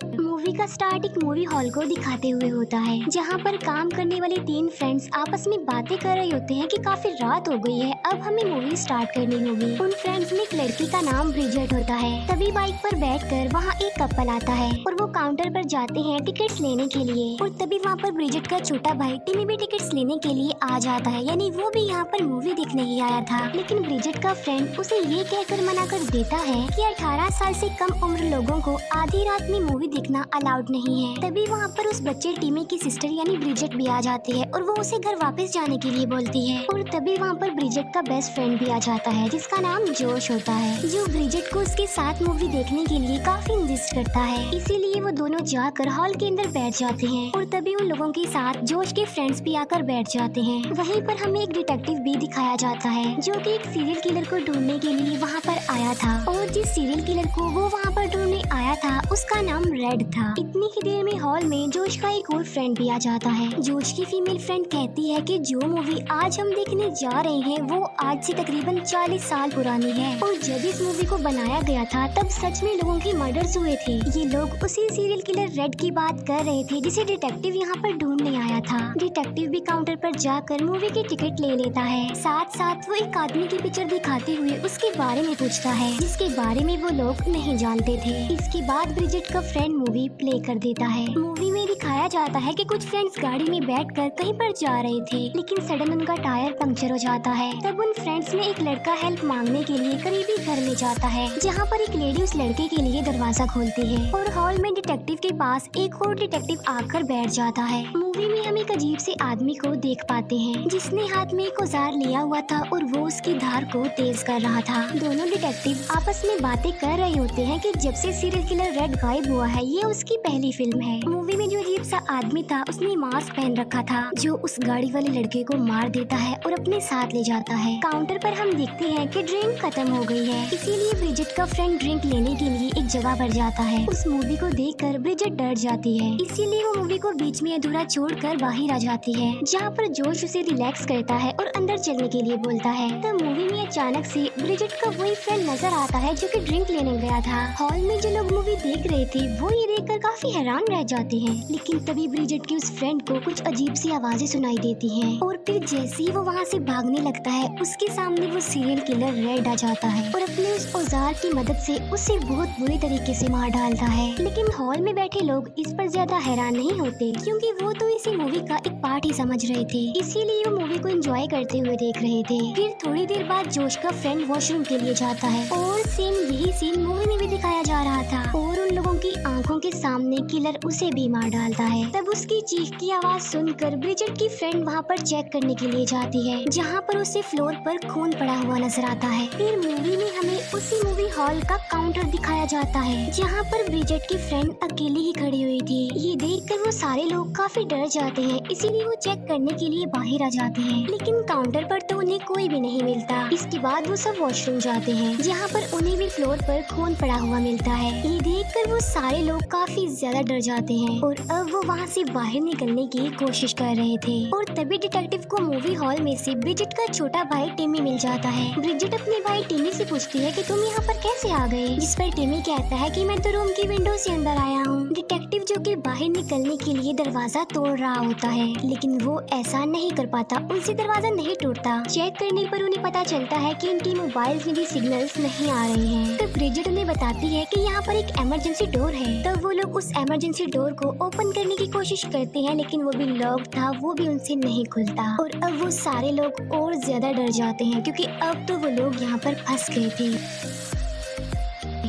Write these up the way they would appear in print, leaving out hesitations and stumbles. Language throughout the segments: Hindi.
मूवी का स्टार्ट एक मूवी हॉल को दिखाते हुए होता है, जहाँ पर काम करने वाले तीन फ्रेंड्स आपस में बातें कर रहे होते हैं कि काफी रात हो गई है, अब हमें मूवी स्टार्ट करनी होगी। उन फ्रेंड्स में एक लड़की का नाम ब्रिजेट होता है। तभी बाइक पर बैठकर वहाँ एक कपल आता है और वो काउंटर पर जाते हैं टिकट्स लेने के लिए। और तभी वहाँ पर ब्रिजेट का छोटा भाई टिमी भी टिकट्स लेने के लिए आ जाता है, यानी वो भी यहाँ पर मूवी देखने ही आया था। लेकिन ब्रिजेट का फ्रेंड उसे ये कहकर मना कर देता है कि 18 साल से कम उम्र लोगों को आधी रात में मूवी देखना अलाउड नहीं है। तभी वहाँ पर उस बच्चे टिमी की सिस्टर यानी ब्रिजेट भी आ जाती है और वो उसे घर वापस जाने के लिए बोलती है। और तभी वहाँ पर ब्रिजेट का बेस्ट फ्रेंड भी आ जाता है, जिसका नाम जोश होता है, जो ब्रिजेट को उसके साथ मूवी देखने के लिए काफी इंसिस्ट करता है। इसीलिए वो दोनों जाकर हॉल के अंदर बैठ जाते हैं और तभी उन लोगों के साथ जोश के फ्रेंड्स भी आकर बैठ जाते हैं। वहीं पर हमें एक डिटेक्टिव भी दिखाया जाता है, जो कि एक सीरियल किलर को ढूंढने के लिए वहाँ पर आया था। और जिस सीरियल किलर को वो वहाँ पर ढूंढने आया था उसका नाम रेड था। इतनी ही देर में हॉल में जोश का एक और फ्रेंड भी आ जाता है। जोश की फीमेल फ्रेंड कहती है कि जो मूवी आज हम देखने जा रहे हैं वो आज से तकरीबन 40 साल पुरानी है, और जब इस मूवी को बनाया गया था तब सच में लोगों की मर्डर्स हुए थे। ये लोग उसी सीरियल किलर रेड की बात कर रहे थे जिसे डिटेक्टिव यहाँ पर ढूंढने आया था। डिटेक्टिव भी काउंटर पर जाकर मूवी की टिकट ले लेता है। साथ साथ वो एक आदमी की पिक्चर दिखाते हुए उसके बारे में पूछता है, जिसके बारे में वो लोग नहीं जानते थे। इसके बाद ब्रिजेट का फ्रेंड मूवी प्ले कर देता है। मूवी में दिखाया जाता है कि कुछ फ्रेंड्स गाड़ी में बैठकर कहीं पर जा रहे थे, लेकिन सडन उनका टायर पंक्चर हो जाता है। तब उन फ्रेंड्स में एक लड़का हेल्प मांगने के लिए करीबी घर में जाता है, जहाँ पर एक लेडी उस लड़के के लिए दरवाजा खोलती है। और हॉल में डिटेक्टिव के पास एक और डिटेक्टिव आकर बैठ जाता है। मूवी में हम एक अजीब से आदमी को देख पाते हैं, जिसने हाथ में एक औजार लिया हुआ था और वो उसकी धार को तेज कर रहा था। दोनों डिटेक्टिव आपस में बातें कर रहे होते हैं कि जब से सीरियल किलर रेड गायब हुआ है ये उसकी पहली फिल्म है। मूवी में जो अजीब सा आदमी था उसने मास्क पहन रखा था, जो उस गाड़ी वाले लड़के को मार देता है और अपने साथ ले जाता है। काउंटर पर हम देखते हैं कि ड्रिंक खत्म हो गई है, इसीलिए ब्रिजेट का फ्रेंड ड्रिंक लेने के लिए एक जगह पर जाता है। उस मूवी को देखकर ब्रिजेट डर जाती है, इसीलिए वो मूवी को बीच में अधूरा छोड़कर बाहर आ जाती है, जहाँ पर जोश उसे रिलैक्स करता है और अंदर चलने के लिए बोलता है। तब मूवी में अचानक से ब्रिजेट का वही फ्रेंड नजर आता है जो कि ड्रिंक लेने गया था। हॉल में जो लोग मूवी देख रहे थे वो ये देखकर काफी हैरान रह जाते हैं, लेकिन तभी ब्रिजेट के उस फ्रेंड को कुछ अजीब सी आवाजें सुनाई देती हैं। और फिर जैसे ही वो वहाँ से भागने लगता है उसके सामने वो सीरियल किलर रेड आ जाता है और अपने उस औजार की मदद से उसे बहुत बुरी तरीके से मार डालता है। लेकिन हॉल में बैठे लोग इस पर ज्यादा हैरान नहीं होते, क्योंकि वो तो इसी मूवी का एक पार्ट ही समझ रहे थे, इसीलिए वो मूवी को एंजॉय करते हुए देख रहे थे। फिर थोड़ी देर बाद जोश का फ्रेंड वॉशरूम के लिए जाता है और सेम यही सीन मूवी में भी दिखाया जा रहा था, और उन लोगों की आंखों के सामने किलर उसे भी मार डालता है। तब उसकी चीख की आवाज सुनकर ब्रिजेट की फ्रेंड वहाँ पर चेक करने के लिए जाती है, जहाँ पर उसे फ्लोर पर खून पड़ा हुआ नजर आता है। फिर मूवी में हमें उसी मूवी हॉल का काउंटर दिखाया जाता है, जहाँ पर ब्रिजेट की फ्रेंड अकेली ही खड़ी हुई थी। ये देखकर वो सारे लोग काफी डर जाते हैं, इसीलिए वो चेक करने के लिए बाहर आ जाते हैं, लेकिन काउंटर पर तो उन्हें कोई भी नहीं मिलता। इसके बाद वो सब वॉशरूम जाते हैं, जहाँ पर उन्हें भी फ्लोर पर खून पड़ा हुआ मिलता है। ये देखकर वो सारे लोग काफी ज्यादा डर जाते हैं और अब वो वहाँ से बाहर निकलने की कोशिश कर रहे थे। और तभी डिटेक्टिव को मूवी हॉल में से ब्रिजेट का छोटा भाई टिमी मिल जाता है। ब्रिजेट अपने भाई टिमी से पूछती है कि तुम यहाँ पर कैसे आ गए, जिस पर टिमी कहता है कि मैं तो रूम की विंडो से अंदर आया हूँ। डिटेक्टिव जो कि बाहर निकलने के लिए दरवाजा तोड़ रहा होता है, लेकिन वो ऐसा नहीं कर पाता, उनसे दरवाजा नहीं टूटता। चेक करने पर उन्हें पता चलता है कि उनकी मोबाइल में भी सिग्नल्स नहीं आ रहे हैं। तब ब्रिजेट उन्हें बताती है कि यहाँ पर एक इमरजेंसी डोर है। तब वो लोग उस इमरजेंसी डोर को ओपन करने की कोशिश करते हैं, लेकिन वो भी लॉक था, वो भी उनसे नहीं खुलता। और अब वो सारे लोग और ज्यादा डर जाते हैं, क्योंकि अब तो वो लोग यहाँ पर फंस गए थे।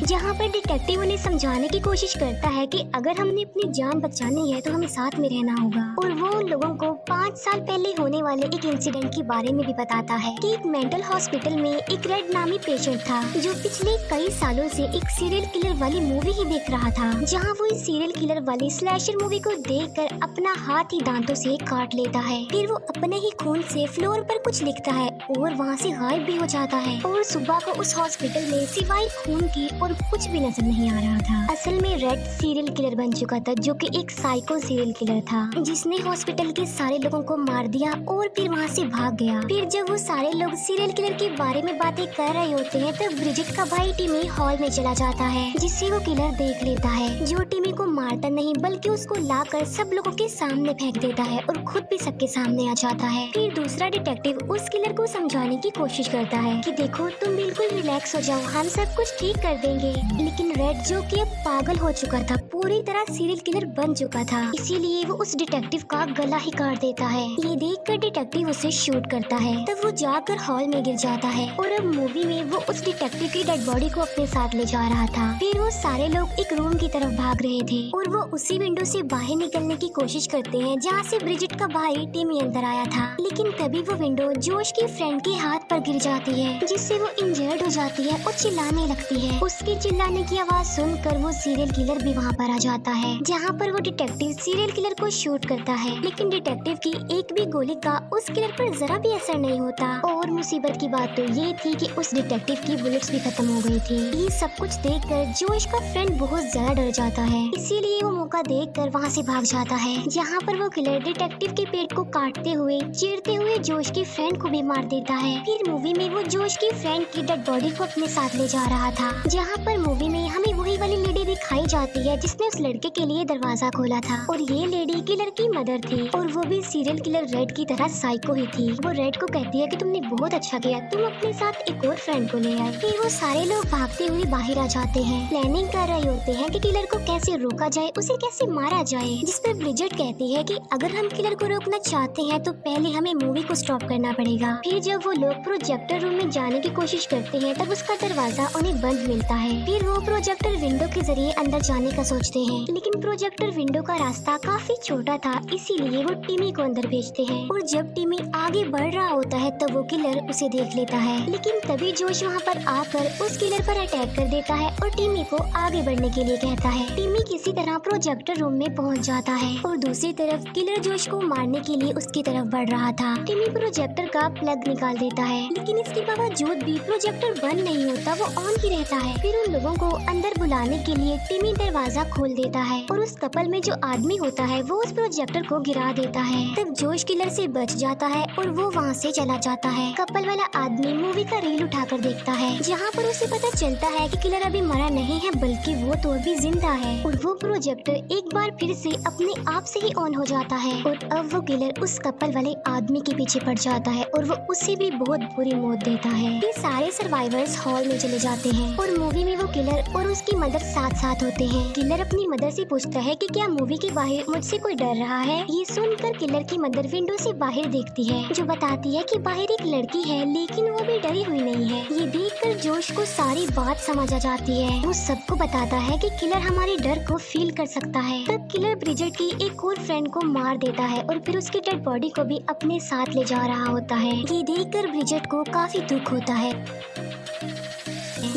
जहाँ पर डिटेक्टिव उन्हें समझाने की कोशिश करता है कि अगर हमने अपनी जान बचानी है तो हमें साथ में रहना होगा। और वो उन लोगों को 5 साल पहले होने वाले एक इंसिडेंट के बारे में भी बताता है कि एक मेंटल हॉस्पिटल में एक रेड नामी पेशेंट था, जो पिछले कई सालों से एक सीरियल किलर वाली मूवी ही देख रहा था, जहाँ वो इस सीरियल किलर वाली स्लैशर मूवी को देखकर अपना हाथ ही दांतों से काट लेता है। फिर वो अपने ही खून से फ्लोर पर कुछ लिखता है और वहाँ से गायब भी हो जाता है। और सुबह को उस हॉस्पिटल में सिवाय खून की और कुछ भी नजर नहीं आ रहा था। असल में रेड सीरियल किलर बन चुका था, जो कि एक साइको सीरियल किलर था, जिसने हॉस्पिटल के सारे लोगों को मार दिया और फिर वहाँ से भाग गया। फिर जब वो सारे लोग सीरियल किलर के बारे में बातें कर रहे होते हैं तब ब्रिजेट का भाई टिमी हॉल में चला जाता है, जिससे वो किलर देख लेता है, जो टिमी को मारता नहीं बल्कि उसको लाकर सब लोगों के सामने फेंक देता है और खुद भी सबके सामने आ जाता है। फिर दूसरा डिटेक्टिव उस किलर को समझाने की कोशिश करता है कि देखो तुम बिल्कुल रिलैक्स हो जाओ, हम सब कुछ ठीक कर देंगे। लेकिन रेड जो कि अब पागल हो चुका था, पूरी तरह सीरियल किलर बन चुका था, इसीलिए वो उस डिटेक्टिव का गला ही काट देता है। ये देखकर डिटेक्टिव उसे शूट करता है, तब वो जाकर हॉल में गिर जाता है और अब मूवी में वो उस डिटेक्टिव की डेड बॉडी को अपने साथ ले जा रहा था। फिर वो सारे लोग एक रूम की तरफ भाग रहे थे और वो उसी विंडो से बाहर निकलने की कोशिश करते हैं जहाँ से ब्रिजेट का भाई टिमी अंदर आया था। लेकिन तभी वो विंडो जोश की फ्रेंड के हाथ पर गिर जाती है, जिससे वो इंजर्ड हो जाती है और चिल्लाने लगती है। उसके चिल्लाने की आवाज सुनकर वो सीरियल किलर भी वहाँ पर आ जाता है, जहाँ पर वो डिटेक्टिव सीरियल किलर को शूट करता है। लेकिन डिटेक्टिव की एक भी गोली का उस किलर पर जरा भी असर नहीं होता और मुसीबत की बात तो ये थी कि उस डिटेक्टिव की बुलेट्स भी खत्म हो गई थी। ये सब कुछ देखकर जोश का फ्रेंड बहुत ज्यादा डर जाता है, इसीलिए वो मौका देखकर वहाँ से भाग जाता है, जहाँ पर वो किलर डिटेक्टिव के पेट को काटते हुए चीरते हुए जोश की फ्रेंड को भी मार देता है। फिर मूवी में वो जोश की फ्रेंड की डेड बॉडी को अपने साथ ले जा रहा था, जहाँ पर मूवी में हमें वही वाली लेडी दिखाई जाती है जिसने उस लड़के के लिए दरवाजा खोला था, और ये लेडी किलर की मदर थी और वो भी सीरियल किलर रेड की तरह साइको ही थी। वो रेड को कहती है कि तुमने बहुत अच्छा किया, तुम अपने साथ एक और फ्रेंड को ले आए। फिर वो सारे लोग भागते हुए बाहर आ जाते हैं, प्लानिंग कर रहे होते हैं कि किलर को कैसे रोका जाए, उसे कैसे मारा जाए, जिस पर ब्रिजेट कहती है कि अगर हम किलर को रोकना चाहते हैं तो पहले हमें मूवी को स्टॉप करना पड़ेगा। फिर जब वो लोग प्रोजेक्टर रूम में जाने की कोशिश करते हैं तब उसका दरवाजा उन्हें बंद मिलता है। फिर वो प्रोजेक्टर विंडो के जरिए अंदर जाने का सोचते हैं, लेकिन प्रोजेक्टर विंडो का रास्ता काफी छोटा था, इसीलिए वो टिमी को अंदर भेजते हैं। और जब टिमी आगे बढ़ रहा होता है तब वो किलर उसे देख लेता है, लेकिन तभी जोश वहाँ पर आकर उस किलर पर अटैक कर देता है और टिमी को आगे बढ़ने के लिए कहता है। टिमी किसी तरह प्रोजेक्टर रूम में पहुँच जाता है और दूसरी तरफ किलर जोश को मारने के लिए उसकी तरफ बढ़ रहा था। टिमी प्रोजेक्टर का प्लग निकाल देता है, लेकिन इसके बावजूद भी प्रोजेक्टर बंद नहीं होता, वो ऑन ही रहता है। फिर उन लोगों को अंदर बुलाने के लिए टिमी दरवाजा खोल देता है और उस कपल में जो आदमी होता है वो उस प्रोजेक्टर को गिरा देता है। तब जोश किलर से बच जाता है और वो वहाँ से चला जाता है। कपल वाला आदमी मूवी का रील उठाकर देखता है, जहाँ पर उसे पता चलता है कि किलर अभी मरा नहीं है बल्कि वो तो अभी जिंदा है, और वो प्रोजेक्टर एक बार फिर से अपने आप से ही ऑन हो जाता है और अब वो किलर उस कपल वाले आदमी के पीछे पड़ जाता है और वो उसे भी बहुत बुरी मौत देता है। ये सारे सर्वाइवर्स हॉल में चले जाते हैं और मूवी में वो किलर और उसकी मदर साथ साथ होते हैं। किलर अपनी मदर से पूछता है कि क्या मूवी के बाहर मुझसे कोई डर रहा है। ये सुनकर किलर की मदर विंडो से बाहर देखती है, जो बताती है कि बाहर एक लड़की है लेकिन वो भी डरी हुई नहीं है। ये देखकर जोश को सारी बात समझ आ जाती है। वो सबको बताता है कि किलर हमारे डर को फील कर सकता है। तब किलर ब्रिजेट की एक और फ्रेंड को मार देता है और फिर उसकी डेड बॉडी को भी अपने साथ ले जा रहा होता है। ये देखकर ब्रिजेट को काफी दुख होता है।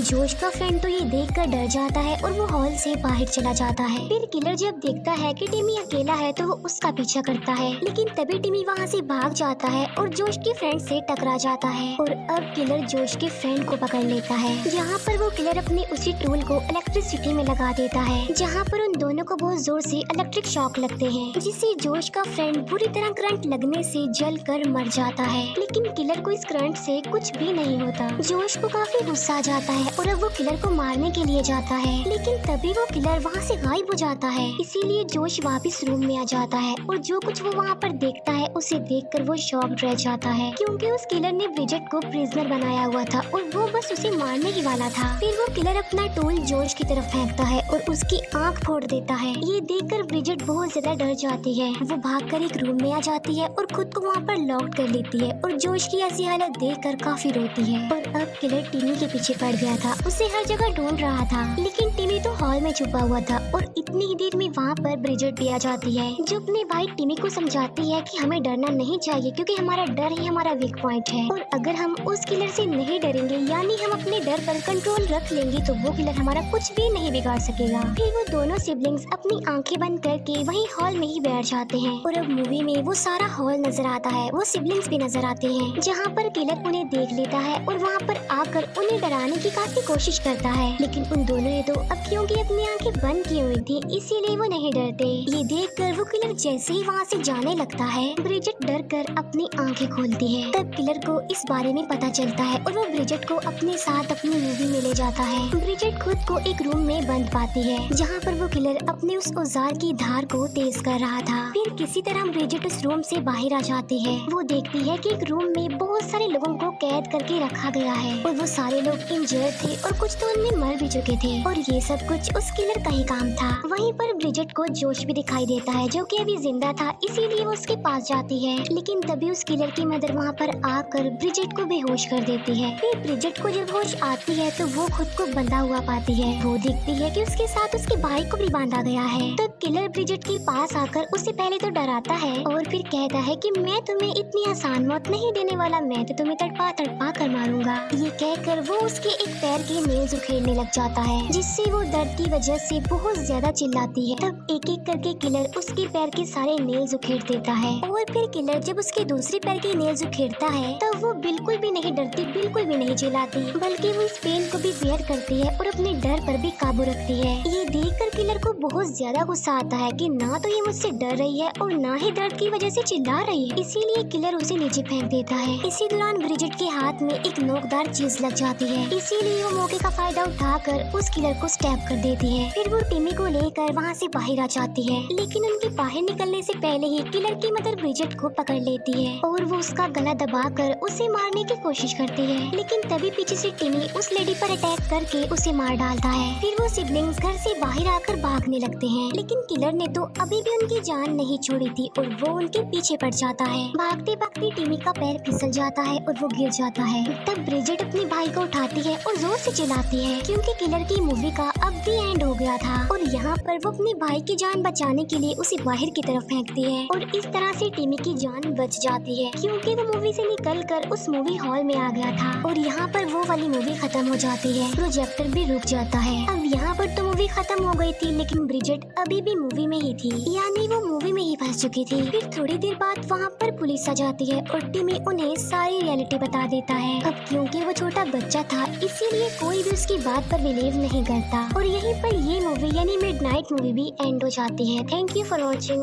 जोश का फ्रेंड तो ये देखकर डर जाता है और वो हॉल से बाहर चला जाता है। फिर किलर जब देखता है कि टिमी अकेला है तो वो उसका पीछा करता है, लेकिन तभी टिमी वहाँ से भाग जाता है और जोश के फ्रेंड से टकरा जाता है और अब किलर जोश के फ्रेंड को पकड़ लेता है। यहाँ पर वो किलर अपने उसी टूल को इलेक्ट्रिसिटी में लगा देता है, जहाँ पर उन दोनों को बहुत जोर से इलेक्ट्रिक शॉक लगते हैं, जिससे जोश का फ्रेंड बुरी तरह करंट लगने से जल कर मर जाता है। लेकिन किलर को इस करंट से कुछ भी नहीं होता। जोश को काफी गुस्सा आ जाता है और अब वो किलर को मारने के लिए जाता है, लेकिन तभी वो किलर वहाँ से गायब हो जाता है। इसीलिए जोश वापस रूम में आ जाता है और जो कुछ वो वहाँ पर देखता है उसे देखकर वो शॉक्ड रह जाता है, क्योंकि उस किलर ने ब्रिजेट को प्रिजनर बनाया हुआ था और वो बस उसे मारने ही वाला था। फिर वो किलर अपना टूल जोश की तरफ फेंकता है और उसकी आँख फोड़ देता है। ये देखकर ब्रिजेट बहुत ज्यादा डर जाती है। वो भागकर एक रूम में आ जाती है और खुद को वहाँ पर लॉक कर लेती है और जोश की ऐसी हालत देखकर काफी रोती है। और अब किलर टिमी के पीछे पड़ गया था, उसे हर जगह ढूंढ रहा था, लेकिन टिमी तो हॉल में छुपा हुआ था और इतनी ही देर में वहाँ पर ब्रिजेट भी आ जाती है, जो अपने भाई टिमी को समझाती है कि हमें डरना नहीं चाहिए क्योंकि हमारा डर ही हमारा वीक पॉइंट है, और अगर हम उस किलर से नहीं डरेंगे यानी हम अपने डर पर कंट्रोल रख लेंगे तो वो किलर हमारा कुछ भी नहीं बिगाड़ सकेगा। फिर वो दोनों सिबलिंग्स सिबलिंग्स अपनी आंखें बंद करके वहीं हॉल में ही बैठ जाते हैं और अब मूवी में वो सारा हॉल नजर आता है, वो सिबलिंग्स भी नजर आते हैं, जहाँ पर किलर उन्हें देख लेता है और वहाँ पर आकर उन्हें डराने की काफी कोशिश करता है। लेकिन उन दोनों ने तो अब क्योंकि अपनी आंखें बंद की हुई थी इसीलिए वो नहीं डरते। ये देखकर वो किलर जैसे ही वहाँ से जाने लगता है, ब्रिजेट डर कर अपनी आंखें खोलती है। तब किलर को इस बारे में पता चलता है और वो ब्रिजेट को अपने साथ अपनी मूवी में ले जाता है। ब्रिजेट खुद को एक रूम में बंद पाती है जहाँ पर वो किलर अपने उस औजार की धार को तेज कर रहा था। फिर किसी तरह ब्रिजेट उस रूम से बाहर आ जाती है। वो देखती है कि एक रूम में बहुत सारे लोगों को कैद करके रखा गया है और वो सारे लोग इंजर्ड थे और कुछ तो उनमें मर भी चुके थे और ये सब कुछ उस किलर का ही काम था। वहीं पर ब्रिजेट को जोश भी दिखाई देता है जो कि अभी जिंदा था, इसीलिए वो उसके पास जाती है। लेकिन तभी उस किलर की मदर वहाँ पर आकर ब्रिजेट को बेहोश कर देती है। फिर ब्रिजेट को जब होश आती है तो वो खुद को बंधा हुआ पाती है। वो देखती है कि उसके साथ उसके भाई को भी बांधा गया है। तब किलर ब्रिजेट के पास आकर उसे पहले तो डराता है और फिर कहता है कि मैं तुम्हें इतनी आसान मौत नहीं देने वाला, मैं तो तुम्हें तड़पा तड़पा कर मारूंगा। ये कहकर वो उसके एक पैर के नेल्स उखेड़ने लग जाता है, जिससे वो दर्द की वजह से बहुत ज्यादा चिल्लाती है। तब एक एक करके किलर उसके पैर के सारे नेल्स उखेड़ देता है और फिर किलर जब उसके दूसरे पैर के नेल्स उखेड़ता है तब वो बिल्कुल भी नहीं डरती, बिल्कुल भी नहीं चिल्लाती, बल्कि वो इस पेन को भी बेयर करती है और अपने डर पर भी काबू रखती है। ये देखकर किलर को बहुत ज्यादा गुस्सा आता है कि ना तो ये मुझसे डर रही है और ना ही दर्द की वजह से चिल्ला रही है, इसीलिए किलर उसे नीचे फेंक देता है। इसी दौरान ब्रिजेट के हाथ में एक नोकदार चीज लग जाती है, इसीलिए वो मौके का फायदा उठाकर उस किलर को स्टैब कर देती है। फिर वो टिमी को लेकर वहाँ से बाहर आ जाती है, लेकिन उनके बाहर निकलने से पहले ही किलर की मदर ब्रिजेट को पकड़ लेती है और वो उसका गला दबाकर उसे मारने की कोशिश करती है। लेकिन तभी पीछे से टिमी उस लेडी पर अटैक करके उसे मार डालता है। फिर वो सिबलिंग्स घर से बाहर आकर भागने लगते हैं, लेकिन किलर ने तो अभी भी उनकी जान नहीं छोड़ी थी और वो उनके पीछे पड़ जाता है। भागते भागते टिमी का पैर फिसल जाता है और वो गिर जाता है। तब ब्रिजेट अपने भाई को उठाती है और जोर से चिल्लाती है क्योंकि किलर की मूवी का अब भी एंड हो गया था और यहाँ पर वो अपने भाई की जान बचाने के लिए उसे बाहर की तरफ फेंकती है और इस तरह से टिमी की जान बच जाती है क्योंकि वो मूवी से निकल कर उस मूवी हॉल में आ गया था। और यहाँ पर वो वाली मूवी खत्म हो जाती है, प्रोजेक्टर भी रुक जाता है। अब यहाँ पर तो मूवी खत्म हो गई थी, लेकिन ब्रिजेट अभी भी मूवी में ही थी, यानी वो मूवी में ही फंस चुकी थी। फिर थोड़ी देर बाद वहाँ पर पुलिस आ जाती है और टिमी उन्हें सारी रियलिटी बता देता है। अब क्योंकि वो छोटा बच्चा था इसीलिए कोई भी उसकी बात पर बिलीव नहीं करता और यहीं पर ये मूवी यानी मिडनाइट मूवी भी एंड हो जाती है। Thank you for watching.